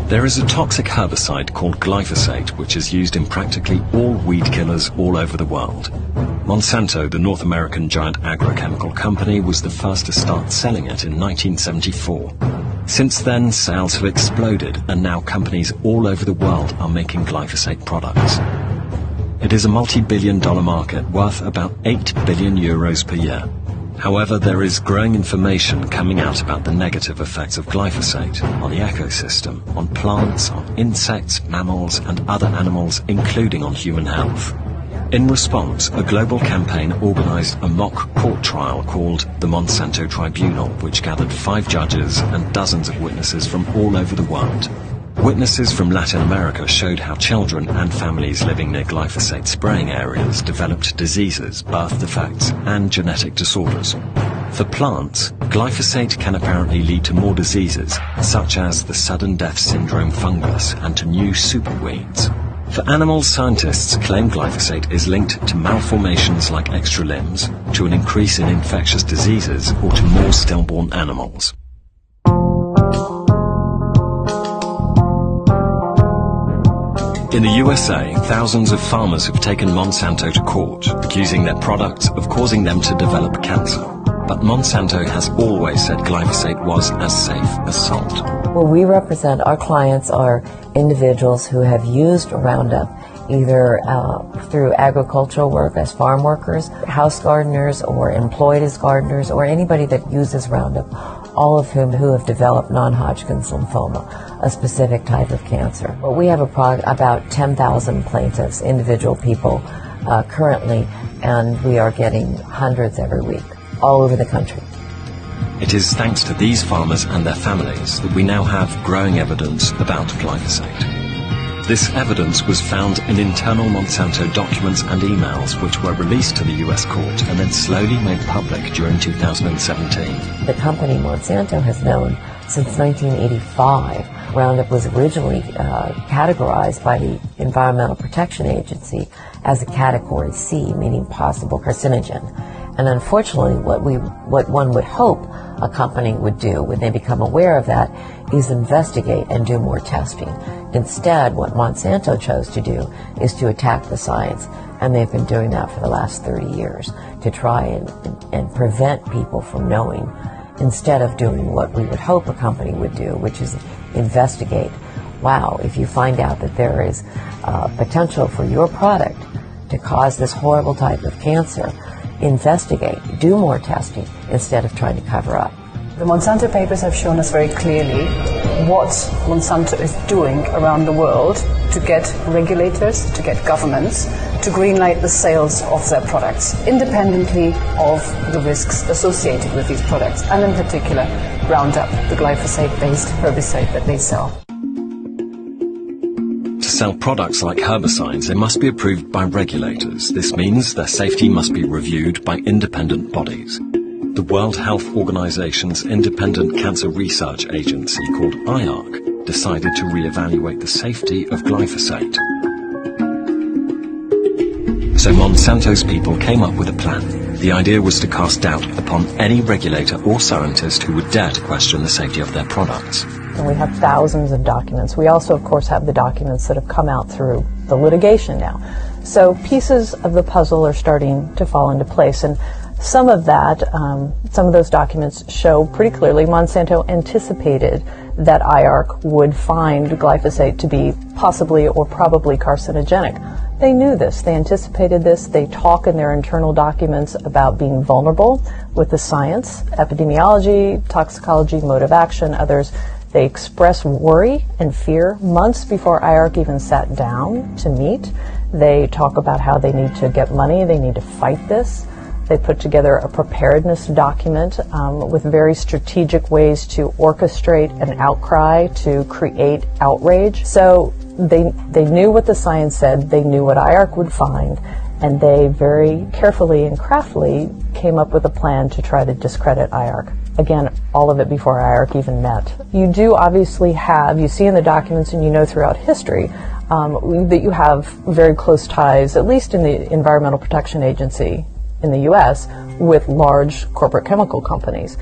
There is a toxic herbicide called glyphosate which is used in practically all weed killers all over the world. Monsanto, the North American giant agrochemical company, was the first to start selling it in 1974. Since then, sales have exploded, and now companies all over the world are making glyphosate products. It is a multi-billion-dollar market worth about 8 billion euros per year. However, there is growing information coming out about the negative effects of glyphosate on the ecosystem, on plants, on insects, mammals, and other animals, including on human health. In response, a global campaign organized a mock court trial called the Monsanto Tribunal, which gathered 5 judges and dozens of witnesses from all over the world. Witnesses from Latin America showed how children and families living near glyphosate spraying areas developed diseases, birth defects, and genetic disorders. For plants, glyphosate can apparently lead to more diseases, such as the sudden death syndrome fungus and to new superweeds. For animals, scientists claim glyphosate is linked to malformations like extra limbs, to an increase in infectious diseases, or to more stillborn animals. In the USA, thousands of farmers have taken Monsanto to court, accusing their products of causing them to develop cancer. But Monsanto has always said glyphosate was as safe as salt. Well, we represent, our clients are individuals who have used Roundup either through agricultural work as farm workers, house gardeners, or employed as gardeners, or anybody that uses Roundup, all of whom who have developed non-Hodgkin's lymphoma, a specific type of cancer. Well, we have about 10,000 plaintiffs, individual people currently, and we are getting hundreds every week, all over the country. It is thanks to these farmers and their families that we now have growing evidence about glyphosate. This evidence was found in internal Monsanto documents and emails which were released to the US court and then slowly made public during 2017. The company Monsanto has known since 1985. Roundup was originally categorized by the Environmental Protection Agency as a Category C, meaning possible carcinogen. And unfortunately, what one would hope a company would do when they become aware of that is investigate and do more testing. Instead, what Monsanto chose to do is to attack the science, and they've been doing that for the last 30 years to try and prevent people from knowing, instead of doing what we would hope a company would do, which is investigate. Wow, if you find out that there is potential for your product to cause this horrible type of cancer, investigate, do more testing instead of trying to cover up. The Monsanto papers have shown us very clearly what Monsanto is doing around the world to get regulators, to get governments to greenlight the sales of their products, independently of the risks associated with these products, and in particular Roundup, the glyphosate-based herbicide that they sell. To sell products like herbicides, they must be approved by regulators. This means their safety must be reviewed by independent bodies. The World Health Organization's independent cancer research agency called IARC decided to re-evaluate the safety of glyphosate. So Monsanto's people came up with a plan. The idea was to cast doubt upon any regulator or scientist who would dare to question the safety of their products. And we have thousands of documents. We also, of course, have the documents that have come out through the litigation now. So pieces of the puzzle are starting to fall into place. And some of that, some of those documents show pretty clearly Monsanto anticipated that IARC would find glyphosate to be possibly or probably carcinogenic. They knew this. They anticipated this. They talk in their internal documents about being vulnerable with the science, epidemiology, toxicology, mode of action, others. They express worry and fear months before IARC even sat down to meet. They talk about how they need to get money, they need to fight this. They put together a preparedness document with very strategic ways to orchestrate an outcry, to create outrage. So they knew what the science said, they knew what IARC would find, and they very carefully and craftily came up with a plan to try to discredit IARC. Again, all of it before IARC even met. You do obviously have, you see in the documents and you know throughout history, that you have very close ties, at least in the Environmental Protection Agency, in the U.S. with large corporate chemical companies.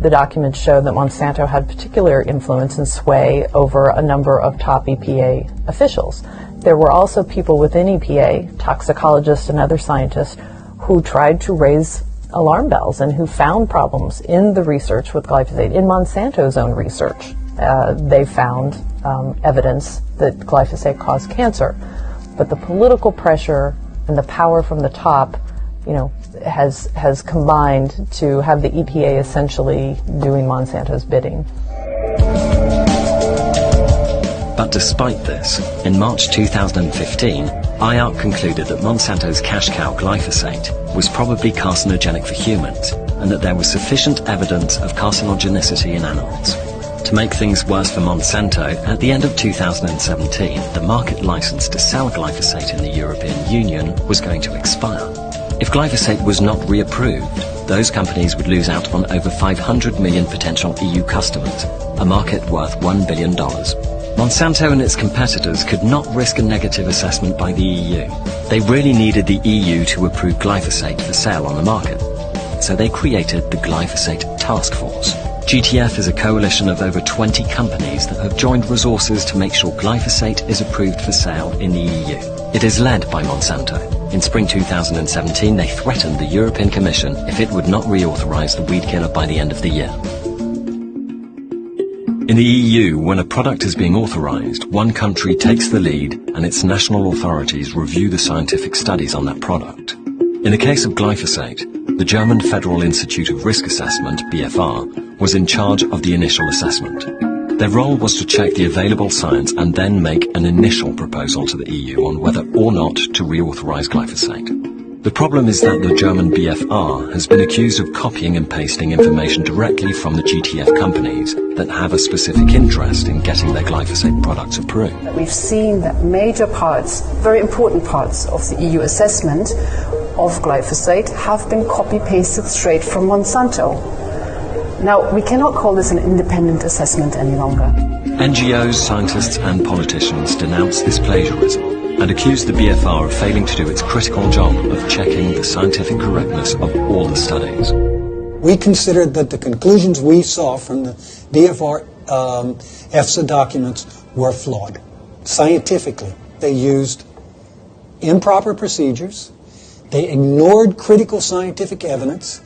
The documents show that Monsanto had particular influence and sway over a number of top EPA officials. There were also people within EPA, toxicologists and other scientists, who tried to raise alarm bells and who found problems in the research with glyphosate. In Monsanto's own research, they found evidence that glyphosate caused cancer. But the political pressure and the power from the top, has combined to have the EPA essentially doing Monsanto's bidding. But despite this, in March 2015, IARC concluded that Monsanto's cash cow glyphosate was probably carcinogenic for humans, and that there was sufficient evidence of carcinogenicity in animals. To make things worse for Monsanto, at the end of 2017, the market license to sell glyphosate in the European Union was going to expire. If glyphosate was not reapproved, those companies would lose out on over 500 million potential EU customers, a market worth $1 billion. Monsanto and its competitors could not risk a negative assessment by the EU. They really needed the EU to approve glyphosate for sale on the market. So they created the Glyphosate Task Force. GTF is a coalition of over 20 companies that have joined resources to make sure glyphosate is approved for sale in the EU. It is led by Monsanto. In spring 2017, they threatened the European Commission if it would not reauthorize the weed killer by the end of the year. In the EU, when a product is being authorized, one country takes the lead and its national authorities review the scientific studies on that product. In the case of glyphosate, the German Federal Institute of Risk Assessment, BFR, was in charge of the initial assessment. Their role was to check the available science and then make an initial proposal to the EU on whether or not to reauthorize glyphosate. The problem is that the German BFR has been accused of copying and pasting information directly from the GTF companies that have a specific interest in getting their glyphosate products approved. We've seen that major parts, very important parts of the EU assessment of glyphosate have been copy-pasted straight from Monsanto. Now, we cannot call this an independent assessment any longer. NGOs, scientists and politicians denounce this plagiarism and accuse the BFR of failing to do its critical job of checking the scientific correctness of all the studies. We considered that the conclusions we saw from the BFR EFSA documents were flawed. Scientifically, they used improper procedures, they ignored critical scientific evidence,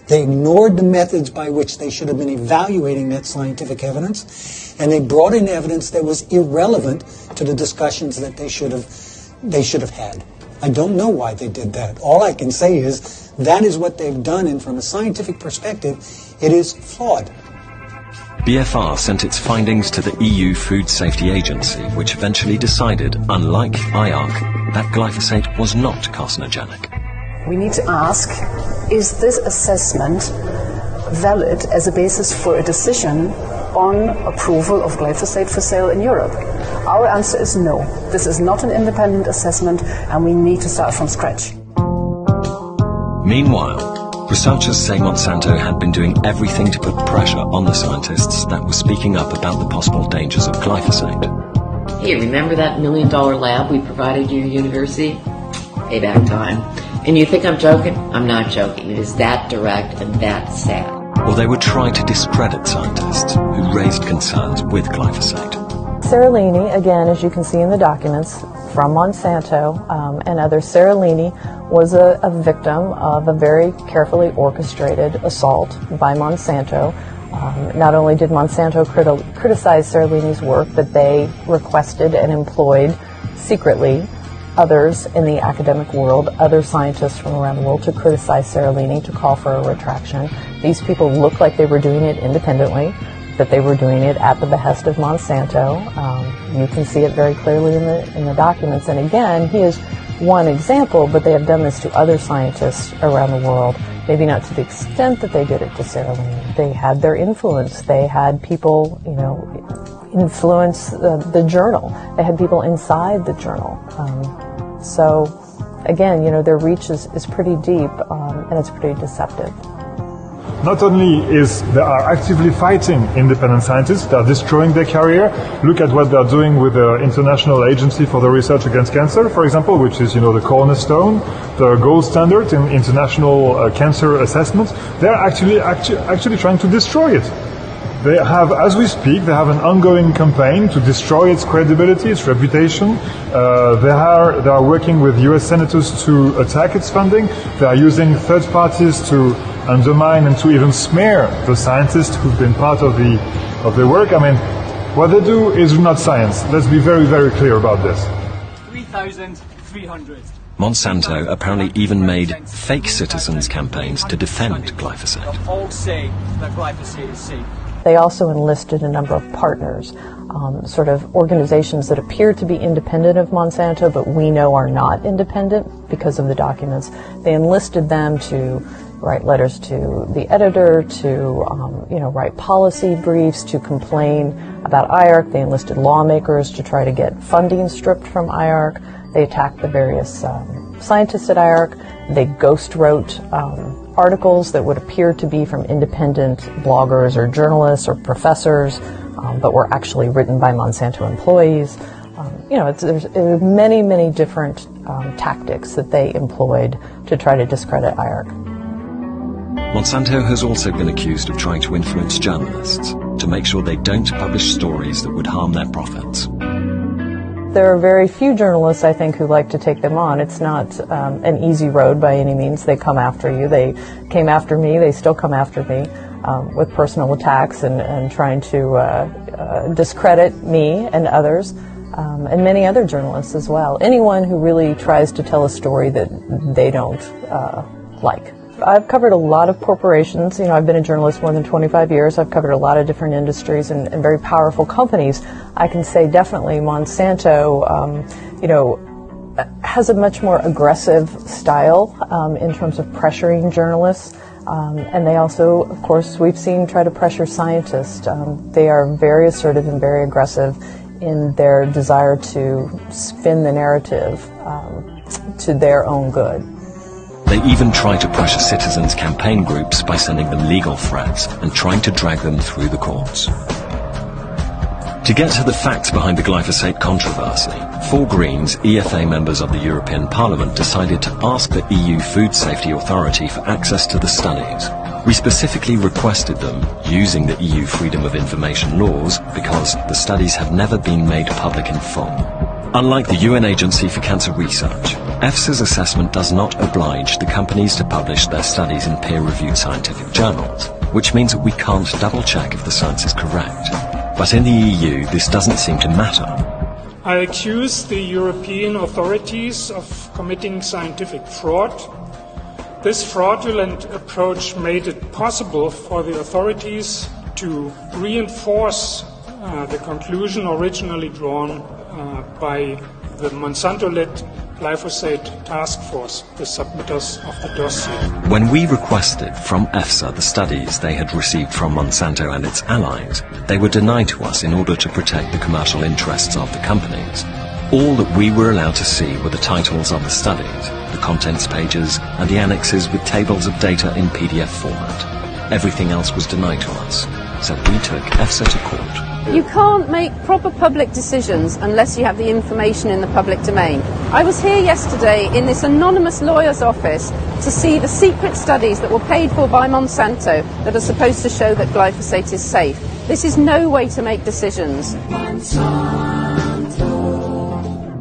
they ignored the methods by which they should have been evaluating that scientific evidence, and they brought in evidence that was irrelevant to the discussions that they should have had. I don't know why they did that. All I can say is that is what they've done, and from a scientific perspective, it is flawed. BFR sent its findings to the EU Food Safety Agency, which eventually decided, unlike IARC, that glyphosate was not carcinogenic. We need to ask, is this assessment valid as a basis for a decision on approval of glyphosate for sale in Europe? Our answer is no. This is not an independent assessment, and we need to start from scratch. Meanwhile, researchers say Monsanto had been doing everything to put pressure on the scientists that were speaking up about the possible dangers of glyphosate. Hey, remember that $1 million lab we provided your university? Payback time. And you think I'm joking? I'm not joking. It is that direct and that sad. Or they would try to discredit scientists who raised concerns with glyphosate. Seralini, again, as you can see in the documents from Monsanto and others, Seralini was a victim of a very carefully orchestrated assault by Monsanto. Not only did Monsanto criticize Seralini's work, but they requested and employed secretly others in the academic world, other scientists from around the world, to criticize Seralini, to call for a retraction. These people looked like they were doing it independently, that they were doing it at the behest of Monsanto. You can see it very clearly in the documents. And again, he is one example, but they have done this to other scientists around the world. Maybe not to the extent that they did it to Seralini. They had their influence. They had people, influence the journal. They had people inside the journal. So, again, their reach is pretty deep, and it's pretty deceptive. not only they are actively fighting independent scientists, they are destroying their career. Look at what they are doing with the International Agency for the Research Against Cancer, for example, which is, the cornerstone, the gold standard in international cancer assessments. They are actually trying to destroy it. They have, as we speak, they have an ongoing campaign to destroy its credibility, its reputation. They are working with US senators to attack its funding. They are using third parties to undermine and to even smear the scientists who've been part of the work. I mean, what they do is not science. Let's be very, very clear about this. 3,300. Monsanto apparently even made fake citizens' campaigns to defend glyphosate. All say that glyphosate is safe. They also enlisted a number of partners, sort of organizations that appear to be independent of Monsanto, but we know are not independent because of the documents. They enlisted them to write letters to the editor, to write policy briefs, to complain about IARC. They enlisted lawmakers to try to get funding stripped from IARC. They attacked the various scientists at IARC. They ghost wrote articles that would appear to be from independent bloggers or journalists or professors, but were actually written by Monsanto employees. There's many, many different tactics that they employed to try to discredit IARC. Monsanto has also been accused of trying to influence journalists to make sure they don't publish stories that would harm their profits. There are very few journalists, I think, who like to take them on. It's not an easy road by any means. They come after you. They came after me. They still come after me with personal attacks and trying to discredit me and others, and many other journalists as well. Anyone who really tries to tell a story that they don't like. I've covered a lot of corporations. I've been a journalist more than 25 years. I've covered a lot of different industries and very powerful companies. I can say definitely Monsanto, has a much more aggressive style in terms of pressuring journalists. And they also, of course, we've seen try to pressure scientists. They are very assertive and very aggressive in their desire to spin the narrative to their own good. They even try to pressure citizens' campaign groups by sending them legal threats and trying to drag them through the courts. To get to the facts behind the glyphosate controversy, 4 Greens EFA members of the European Parliament decided to ask the EU Food Safety Authority for access to the studies. We specifically requested them, using the EU Freedom of Information laws, because the studies have never been made public in full. Unlike the UN Agency for Cancer Research, EFSA's assessment does not oblige the companies to publish their studies in peer-reviewed scientific journals, which means that we can't double-check if the science is correct. But in the EU, this doesn't seem to matter. I accuse the European authorities of committing scientific fraud. This fraudulent approach made it possible for the authorities to reinforce the conclusion originally drawn by the Monsanto-led glyphosate task force, the submitters of the dossier. When we requested from EFSA the studies they had received from Monsanto and its allies, they were denied to us in order to protect the commercial interests of the companies. All that we were allowed to see were the titles of the studies, the contents pages, and the annexes with tables of data in PDF format. Everything else was denied to us, so we took EFSA to court. You can't make proper public decisions unless you have the information in the public domain. I was here yesterday in this anonymous lawyer's office to see the secret studies that were paid for by Monsanto that are supposed to show that glyphosate is safe. This is no way to make decisions.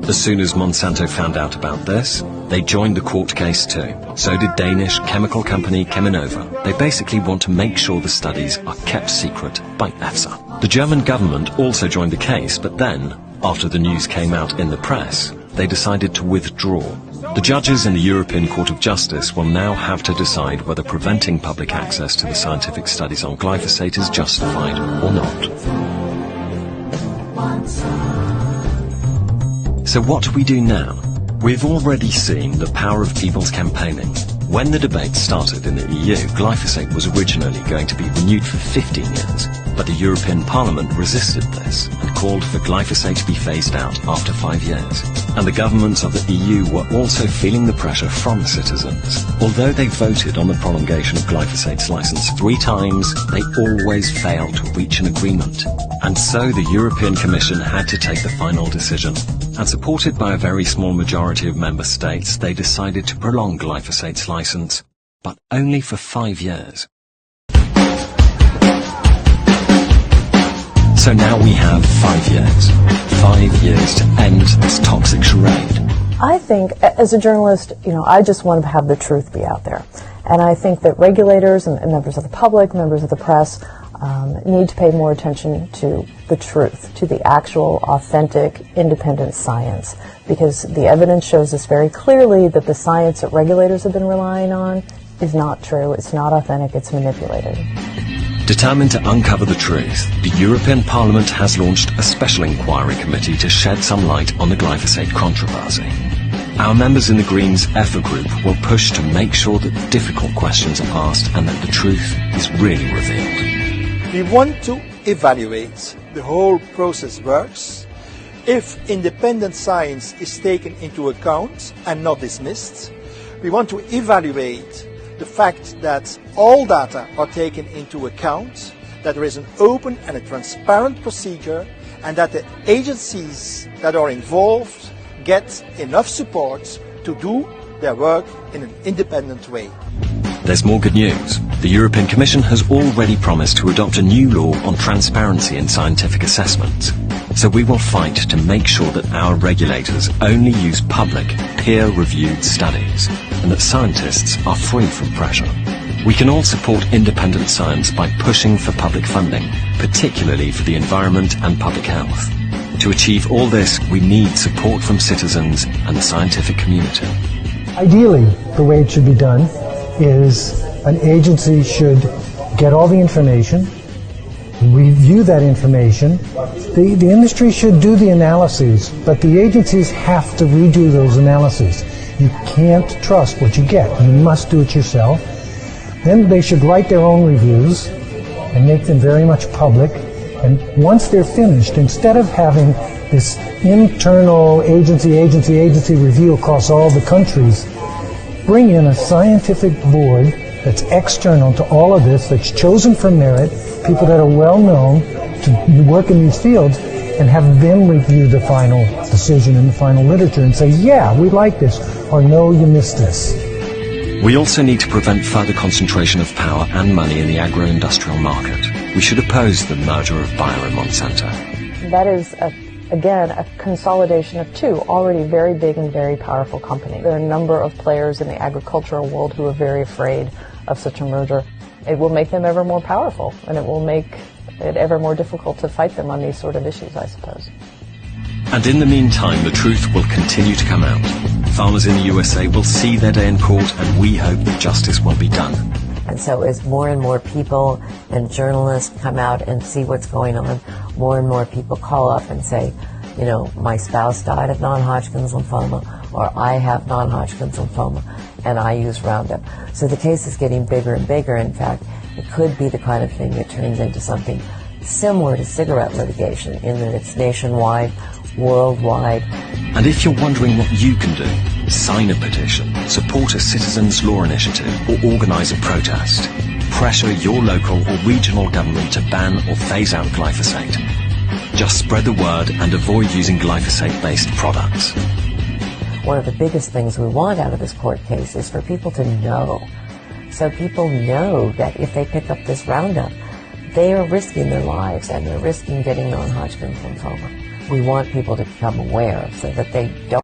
As soon as Monsanto found out about this, they joined the court case too. So did Danish chemical company Cheminova. They basically want to make sure the studies are kept secret by EFSA. The German government also joined the case, but then, after the news came out in the press, they decided to withdraw. The judges in the European Court of Justice will now have to decide whether preventing public access to the scientific studies on glyphosate is justified or not. So what do we do now? We've already seen the power of people's campaigning. When the debate started in the EU, glyphosate was originally going to be renewed for 15 years, but the European Parliament resisted this and called for glyphosate to be phased out after 5 years. And the governments of the EU were also feeling the pressure from citizens. Although they voted on the prolongation of glyphosate's license 3 times, they always failed to reach an agreement. And so the European Commission had to take the final decision. And supported by a very small majority of member states, they decided to prolong glyphosate's license, but only for 5 years. So now we have 5 years. 5 years to end this toxic charade. I think, as a journalist, I just want to have the truth be out there. And I think that regulators and members of the public, members of the press, need to pay more attention to the truth, to the actual, authentic, independent science. Because the evidence shows us very clearly that the science that regulators have been relying on is not true, it's not authentic, it's manipulated. Determined to uncover the truth, the European Parliament has launched a special inquiry committee to shed some light on the glyphosate controversy. Our members in the Greens EFA group will push to make sure that difficult questions are asked and that the truth is really revealed. We want to evaluate the whole process works, if independent science is taken into account and not dismissed. We want to evaluate the fact that all data are taken into account, that there is an open and a transparent procedure, and that the agencies that are involved get enough support to do their work in an independent way. There's more good news. The European Commission has already promised to adopt a new law on transparency in scientific assessments. So we will fight to make sure that our regulators only use public, peer-reviewed studies, and that scientists are free from pressure. We can all support independent science by pushing for public funding, particularly for the environment and public health. To achieve all this, we need support from citizens and the scientific community. Ideally, the way it should be done is an agency should get all the information, review that information. The industry should do the analyses, but the agencies have to redo those analyses. You can't trust what you get. You must do it yourself. Then they should write their own reviews and make them very much public. And once they're finished, instead of having this internal agency review across all the countries, bring in a scientific board that's external to all of this, that's chosen for merit, people that are well known to work in these fields, and have them review the final decision in the final literature and say, yeah, we like this, or no, you missed this. We also need to prevent further concentration of power and money in the agro-industrial market. We should oppose the merger of Bayer and Monsanto. That is, again, a consolidation of 2 already very big and very powerful companies. There are a number of players in the agricultural world who are very afraid of such a merger. It will make them ever more powerful, and it will make it ever more difficult to fight them on these sort of issues, I suppose. And in the meantime, the truth will continue to come out. Farmers in the USA will see their day in court, and we hope that justice will be done. And so as more and more people and journalists come out and see what's going on, more and more people call up and say, my spouse died of non-Hodgkin's lymphoma, or I have non-Hodgkin's lymphoma, and I use Roundup. So the case is getting bigger and bigger. In fact, it could be the kind of thing that turns into something similar to cigarette litigation, in that it's nationwide, worldwide. And if you're wondering what you can do, sign a petition, support a citizens' law initiative, or organise a protest. Pressure your local or regional government to ban or phase out glyphosate. Just spread the word and avoid using glyphosate-based products. One of the biggest things we want out of this court case is for people to know. So people know that if they pick up this Roundup, they are risking their lives and they're risking getting non-Hodgkin's lymphoma. We want people to become aware so that they don't